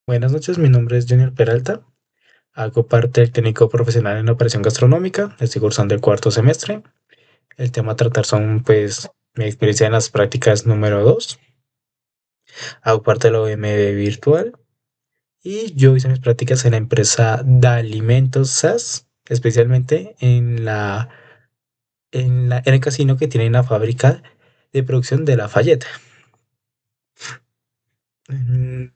Buenas noches, mi nombre es Junior Peralta. Hago parte del técnico profesional en operación gastronómica. Estoy cursando el cuarto semestre. El tema a tratar son, pues, mi experiencia en las prácticas número 2. Hago parte de la OMB virtual y yo hice mis prácticas en la empresa de alimentos SAS, especialmente en el casino que tiene la fábrica de producción de Lafayette. Mm,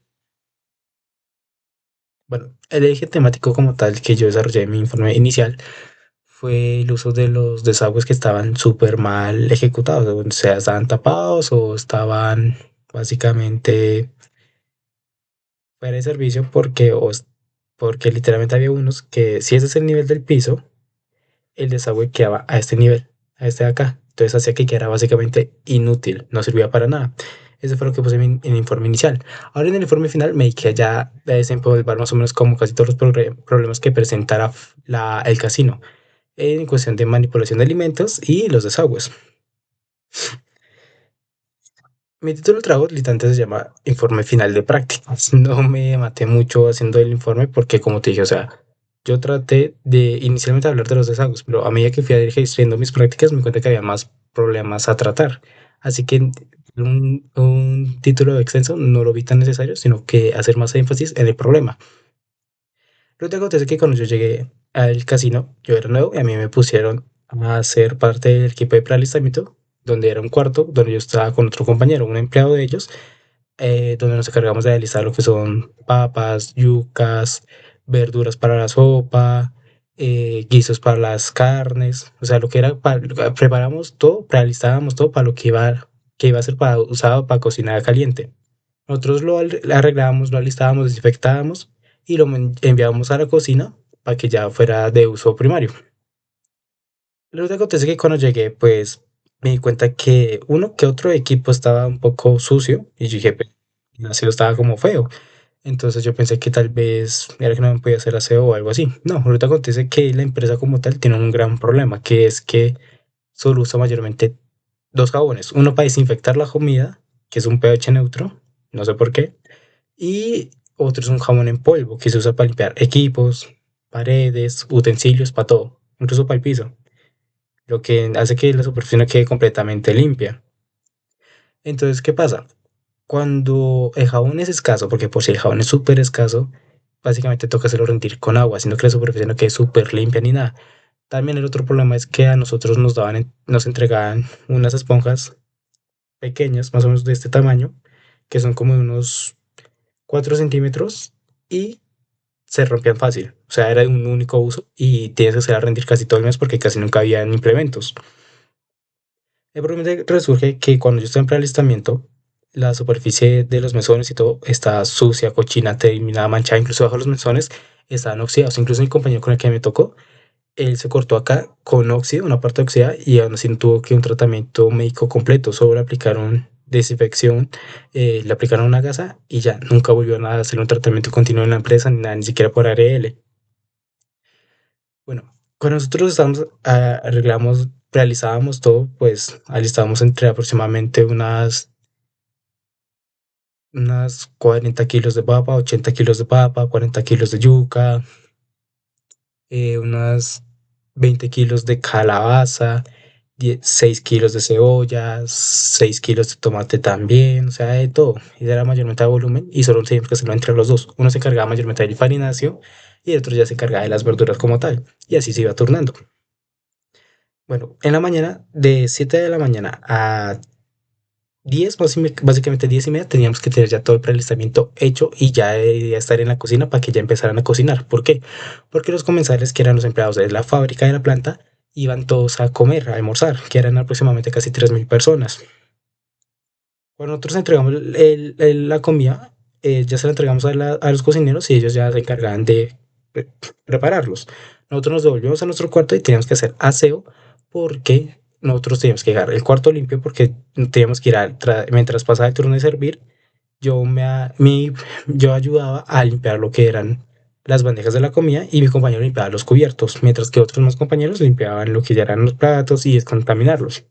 Bueno, el eje temático como tal que yo desarrollé en mi informe inicial fue el uso de los desagües que estaban súper mal ejecutados, o sea, estaban tapados o estaban básicamente fuera de servicio porque literalmente había unos que si ese es el nivel del piso, el desagüe quedaba a este nivel, a este de acá. Entonces hacía que quedara básicamente inútil, no servía para nada. Eso fue lo que puse en el informe inicial. Ahora en el informe final me dediqué ya a desempolvar más o menos como casi todos los problemas que presentara el casino en cuestión de manipulación de alimentos y los desagües. Mi título de trabajo literalmente se llama Informe Final de Prácticas. No me maté mucho haciendo el informe porque, como te dije, o sea, yo traté de inicialmente hablar de los desagües, pero a medida que fui registrando mis prácticas me di cuenta que había más problemas a tratar. Así que un título extenso no lo vi tan necesario, sino que hacer más énfasis en el problema. Lo que acontece es que cuando yo llegué al casino, yo era nuevo y a mí me pusieron a ser parte del equipo de prealistamiento, donde era un cuarto, donde yo estaba con otro compañero, un empleado de ellos, donde nos encargamos de alistar lo que son papas, yucas, verduras para la sopa, guisos para las carnes, o sea, lo que era, preparamos todo, prealistábamos todo para lo que iba a ser para, usado para cocinar caliente. Nosotros arreglábamos, lo alistábamos, desinfectábamos y lo enviábamos a la cocina para que ya fuera de uso primario. Lo que acontece es que cuando llegué, pues me di cuenta que uno que otro equipo estaba un poco sucio y yo dije, pues, el aseo estaba como feo. Entonces yo pensé que tal vez era que no me podía hacer aseo o algo así. No, ahorita acontece que la empresa como tal tiene un gran problema, que es que solo usa mayormente dos jabones. Uno para desinfectar la comida, que es un pH neutro, no sé por qué, y otro es un jabón en polvo que se usa para limpiar equipos, paredes, utensilios, para todo, incluso para el piso, lo que hace que la superficie no quede completamente limpia. Entonces, ¿qué pasa? Cuando el jabón es escaso, porque por si el jabón es súper escaso, básicamente toca hacerlo rendir con agua, sino que la superficie no quede súper limpia ni nada. También el otro problema es que a nosotros nos entregaban unas esponjas pequeñas, más o menos de este tamaño, que son como de unos 4 centímetros y se rompían fácil. O sea, era de un único uso y tienes que hacer a rendir casi todo el mes porque casi nunca habían implementos. El problema resurge que cuando yo estaba en prealistamiento, la superficie de los mesones y todo está sucia, cochina, terminada manchada, incluso bajo los mesones estaban oxidados. Incluso mi compañero con el que me tocó, él se cortó acá con óxido, una parte oxidada, y aún así no tuvo que un tratamiento médico completo. Solo le aplicaron desinfección, le aplicaron una gasa y ya nunca volvió a hacer un tratamiento continuo en la empresa, ni nada, ni siquiera por ARL. Bueno, cuando nosotros arreglamos, realizábamos todo, pues alistábamos entre aproximadamente unas 40 kilos de papa, 80 kilos de papa, 40 kilos de yuca, unas 20 kilos de calabaza, 6 kilos de cebolla, 6 kilos de tomate también, o sea, de todo. Y era mayormente de volumen y solo teníamos que hacerlo entre los dos. Uno se encargaba mayormente del farinacio y el otro ya se encargaba de las verduras como tal. Y así se iba turnando. Bueno, en la mañana, de 7 de la mañana a 10, básicamente 10 y media, teníamos que tener ya todo el prealistamiento hecho y ya debería estar en la cocina para que ya empezaran a cocinar. ¿Por qué? Porque los comensales, que eran los empleados de la fábrica de la planta, iban todos a comer, a almorzar, que eran aproximadamente casi 3.000 personas. Cuando nosotros entregamos la comida, ya se la entregamos a los cocineros y ellos ya se encargaban de pre- prepararlos. Nosotros nos devolvimos a nuestro cuarto y teníamos que hacer aseo porque nosotros teníamos que dejar el cuarto limpio porque teníamos que ir mientras pasaba el turno de servir, yo, yo ayudaba a limpiar lo que eran las bandejas de la comida y mi compañero limpiaba los cubiertos, mientras que otros más compañeros limpiaban lo que ya eran los platos y descontaminarlos.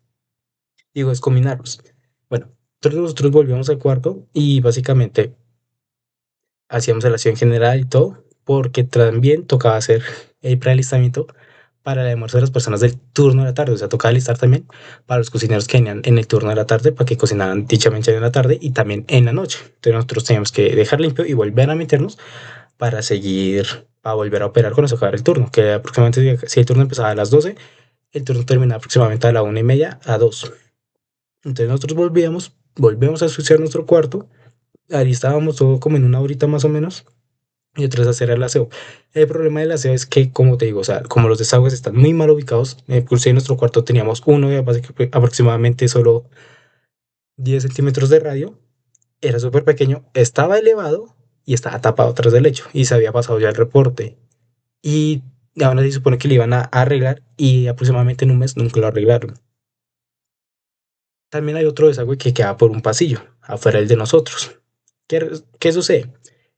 Digo, descombinarlos. Bueno, entonces nosotros volvíamos al cuarto y básicamente hacíamos el aseo en general y todo, porque también tocaba hacer el prealistamiento para el almuerzo de las personas del turno de la tarde, o sea, tocaba alistar también para los cocineros que venían en el turno de la tarde, para que cocinaran dichamente en la tarde y también en la noche. Entonces nosotros teníamos que dejar limpio y volver a meternos para seguir, para volver a operar cuando se acabara el turno, que aproximadamente si el turno empezaba a las 12, el turno terminaba aproximadamente a la 1:30 a 2. Entonces nosotros volvemos a ensuciar nuestro cuarto, ahí estábamos todo como en una horita más o menos, y otra es hacer el aseo. El problema del aseo es que, como te digo, o sea, como los desagües están muy mal ubicados, inclusive en nuestro cuarto teníamos uno de aproximadamente solo 10 centímetros de radio, era súper pequeño, estaba elevado y estaba tapado tras del lecho, y se había pasado ya el reporte. Y aún así se supone que le iban a arreglar, y aproximadamente en un mes nunca lo arreglaron. También hay otro desagüe que queda por un pasillo, afuera del de nosotros. ¿Qué sucede?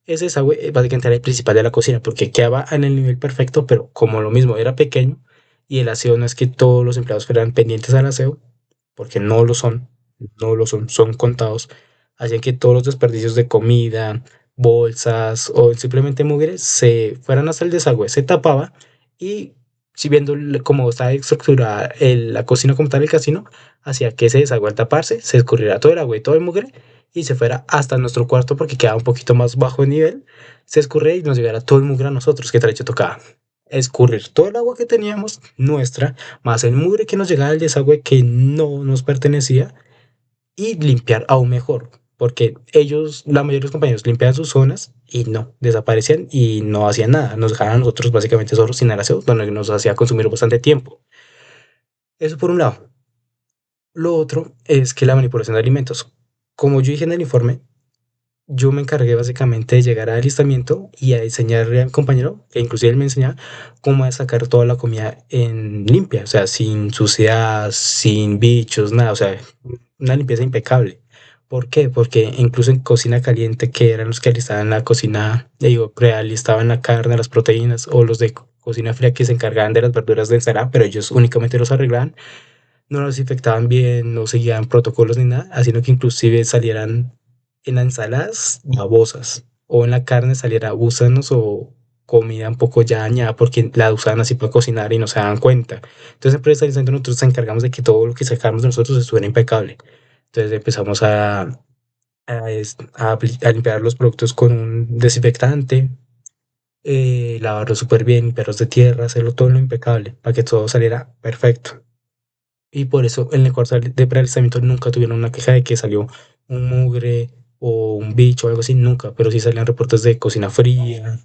Ese desagüe básicamente era el principal de la cocina, porque quedaba en el nivel perfecto, pero como lo mismo era pequeño, y el aseo no es que todos los empleados fueran pendientes al aseo, porque no lo son, no lo son, son contados, hacían que todos los desperdicios de comida, bolsas o simplemente mugre se fueran hasta el desagüe, se tapaba, y si viendo cómo está estructurada la cocina como tal, el casino, hacía que ese desagüe al taparse se escurriera todo el agua y todo el mugre y se fuera hasta nuestro cuarto porque quedaba un poquito más bajo de nivel, se escurría y nos llegara todo el mugre a nosotros, que de hecho tocaba escurrir todo el agua que teníamos nuestra, más el mugre que nos llegaba del desagüe que no nos pertenecía, y limpiar aún mejor, porque ellos, la mayoría de los compañeros, limpiaban sus zonas y no, desaparecían y no hacían nada, nos dejaban a nosotros básicamente solos sin el aseo, donde nos hacía consumir bastante tiempo. Eso por un lado. Lo otro es que la manipulación de alimentos. Como yo dije en el informe, yo me encargué básicamente de llegar al alistamiento y a enseñarle a mi compañero, que inclusive él me enseñaba cómo a sacar toda la comida en limpia, o sea, sin suciedad, sin bichos, nada, o sea, una limpieza impecable. ¿Por qué? Porque incluso en cocina caliente, que eran los que alistaban la cocina, digo, prealistaban la carne, las proteínas, o los de cocina fría que se encargaban de las verduras de ensalada, pero ellos únicamente los arreglaban, no los infectaban bien, no seguían protocolos ni nada, haciendo que inclusive salieran en las ensaladas babosas o en la carne saliera gusanos o comida un poco ya dañada porque la usaban así para cocinar y no se daban cuenta. Entonces en Presta Instante nosotros nos encargamos de que todo lo que sacáramos de nosotros estuviera impecable. Entonces empezamos a limpiar los productos con un desinfectante, lavarlo súper bien, perros de tierra, hacerlo todo lo impecable para que todo saliera perfecto. Y por eso en el cuarto de prealistamiento nunca tuvieron una queja de que salió un mugre o un bicho o algo así, nunca, pero sí salían reportes de cocina fría,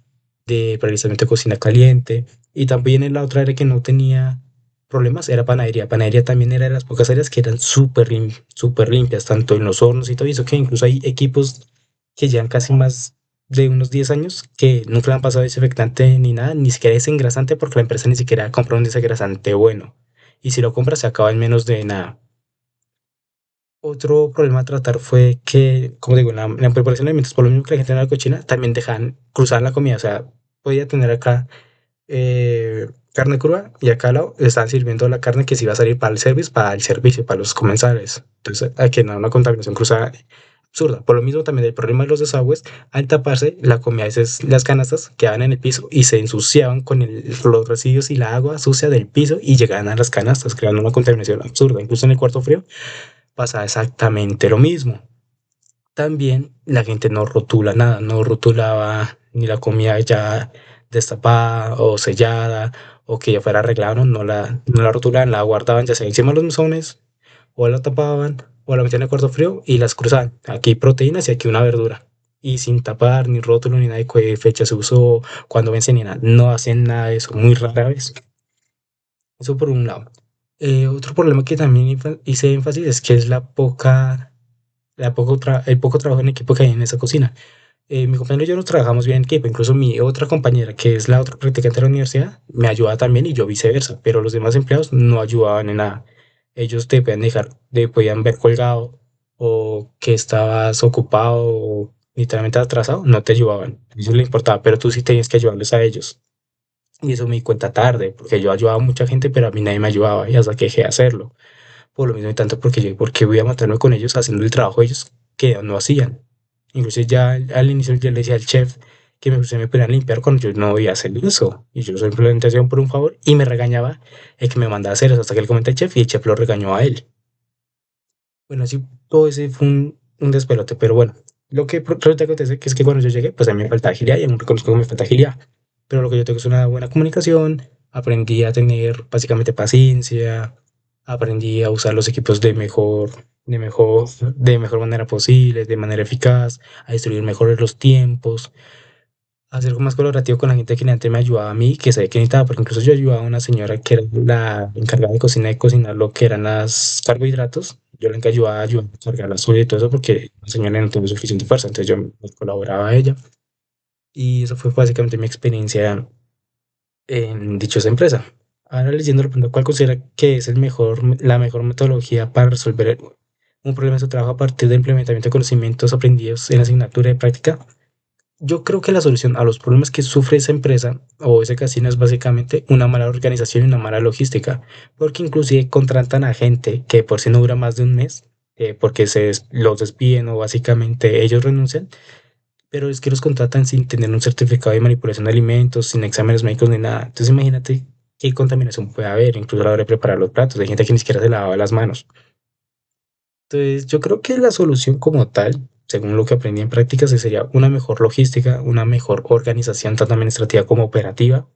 de prealistamiento de cocina caliente. Y también en la otra área que no tenía problemas era panadería. Panadería también era de las pocas áreas que eran súper limpias, tanto en los hornos y todo eso, que incluso hay equipos que llevan casi más de unos 10 años que nunca le han pasado desinfectante ni nada, ni siquiera desengrasante, porque la empresa ni siquiera compra un desengrasante bueno, y si lo compras se acaba en menos de nada. Otro problema a tratar fue que, como digo, en la preparación de alimentos, por lo mismo que la gente no era cochina, también dejaban cruzar la comida. O sea, podía tener acá carne cruda y acá al lado le estaban sirviendo la carne que se iba a salir para el servicio, para los comensales. Entonces, aquí no, una contaminación cruzada absurda. Por lo mismo, también el problema de los desagües, al taparse, la comida, a veces las canastas quedaban en el piso y se ensuciaban con los residuos y la agua sucia del piso y llegaban a las canastas, creando una contaminación absurda. Incluso en el cuarto frío pasa exactamente lo mismo. También la gente no rotula nada, no rotulaba ni la comida ya destapada o sellada o que ya fuera arreglada, no la rotulaban, la guardaban ya sea encima de los mesones o la tapaban o la metían en el cuarto frío y las cruzaban. Aquí hay proteínas y aquí una verdura. Y sin tapar, ni rótulo, ni nada de qué fecha se usó, cuando vence, ni nada. No hacen nada de eso, muy rara vez. Eso por un lado. Otro problema que también hice énfasis es que es el poco trabajo en equipo que hay en esa cocina. Mi compañero y yo nos trabajamos bien en equipo, incluso mi otra compañera, que es la otra practicante de la universidad, me ayuda también y yo viceversa, pero los demás empleados no ayudaban en nada. Ellos te podían dejar, te podían ver colgado o que estabas ocupado o literalmente atrasado, no te ayudaban. Eso le importaba, pero tú sí tenías que ayudarles a ellos. Y eso me di cuenta tarde, porque yo ayudaba a mucha gente, pero a mí nadie me ayudaba y hasta que dejé de hacerlo. Por lo mismo y tanto porque yo, porque voy a matarme con ellos haciendo el trabajo de ellos que no hacían. Incluso ya al inicio yo le decía al chef que se me podían limpiar cuando yo no voy a hacer eso. Y yo simplemente hacía por un favor y me regañaba el que me mandaba a hacer eso hasta que le comenté al chef y el chef lo regañó a él. Bueno, así todo ese fue un despelote, pero bueno, lo que resulta que acontece que es que cuando yo llegué, pues a mí me falta agilidad y aún reconozco que me falta agilidad, pero lo que yo tengo es una buena comunicación, aprendí a tener básicamente paciencia, aprendí a usar los equipos de mejor manera posible, de manera eficaz, a distribuir mejor los tiempos, hacer algo más colaborativo con la gente que antes me ayudaba a mí, que sabía que necesitaba, porque incluso yo ayudaba a una señora que era la encargada de cocina y cocinar lo que eran las carbohidratos. Yo la que ayudaba a cargar la soya y todo eso porque la señora no tuvo suficiente fuerza, entonces yo me colaboraba a ella. Y eso fue básicamente mi experiencia en dichosa empresa. Ahora leyendo, ¿cuál considera que es la mejor metodología para resolver un problema de su trabajo a partir del implementamiento de conocimientos aprendidos en la asignatura de práctica? Yo creo que la solución a los problemas que sufre esa empresa o ese casino es básicamente una mala organización y una mala logística, porque inclusive contratan a gente que por si no dura más de un mes, porque los despiden o básicamente ellos renuncian, pero es que los contratan sin tener un certificado de manipulación de alimentos, sin exámenes médicos ni nada. Entonces imagínate qué contaminación puede haber, incluso a la hora de preparar los platos, hay gente que ni siquiera se lavaba las manos. Entonces, yo creo que la solución como tal, según lo que aprendí en prácticas, sería una mejor logística, una mejor organización tanto administrativa como operativa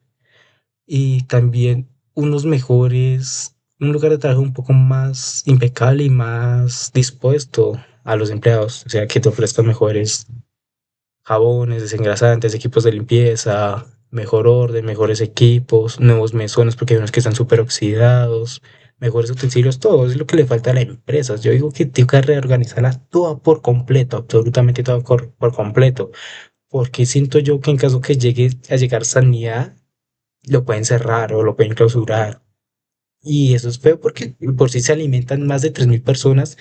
y también un lugar de trabajo un poco más impecable y más dispuesto a los empleados, o sea, que te ofrezcan mejores jabones, desengrasantes, equipos de limpieza, mejor orden, mejores equipos, nuevos mesones porque hay unos que están súper oxidados, mejores utensilios, todo es lo que le falta a la empresa. Yo digo que tengo que reorganizarla toda por completo, absolutamente toda por completo, porque siento yo que en caso que llegue a llegar sanidad, lo pueden cerrar o lo pueden clausurar. Y eso es feo porque por sí se alimentan más de 3.000 personas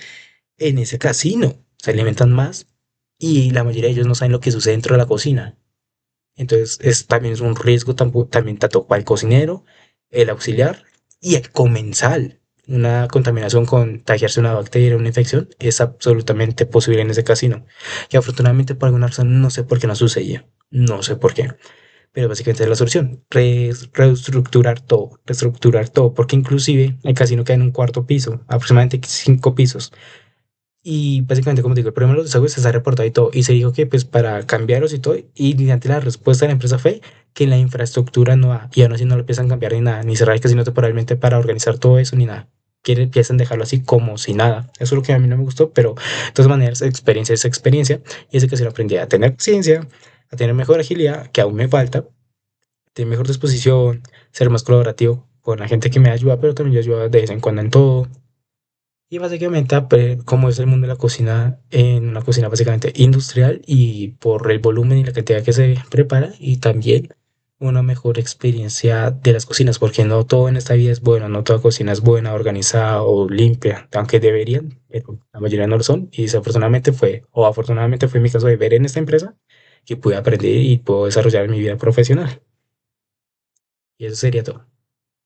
en ese casino, se alimentan más y la mayoría de ellos no saben lo que sucede dentro de la cocina. Entonces, también es un riesgo también tanto para el cocinero, el auxiliar y el comensal. Una contaminación, contagiarse una bacteria, una infección, es absolutamente posible en ese casino. Y afortunadamente por alguna razón no sé por qué no sucedía. No sé por qué. Pero básicamente es la solución. Reestructurar todo. Porque inclusive el casino queda en un cuarto piso, aproximadamente 5 pisos. Y básicamente, como te digo, el problema de los desagües está reportado y todo. Y se dijo que pues para cambiarlos y todo, y mediante la respuesta de la empresa fue que la infraestructura no da, y aún así no lo empiezan a cambiar ni nada, ni cerrar el casino temporalmente para organizar todo eso, ni nada. Empiezan a dejarlo así como si nada. Eso es lo que a mí no me gustó, pero de todas maneras, experiencia es experiencia. Y ese casino aprendí a tener paciencia, a tener mejor agilidad, que aún me falta, tener mejor disposición, ser más colaborativo con la gente que me ayuda, pero también yo ayudo de vez en cuando en todo. Y básicamente, como es el mundo de la cocina, en una cocina básicamente industrial y por el volumen y la cantidad que se prepara y también una mejor experiencia de las cocinas, porque no todo en esta vida es bueno, no toda cocina es buena, organizada o limpia, aunque deberían, pero la mayoría no lo son. Y desafortunadamente o afortunadamente fue mi caso de ver en esta empresa que pude aprender y puedo desarrollar mi vida profesional. Y eso sería todo.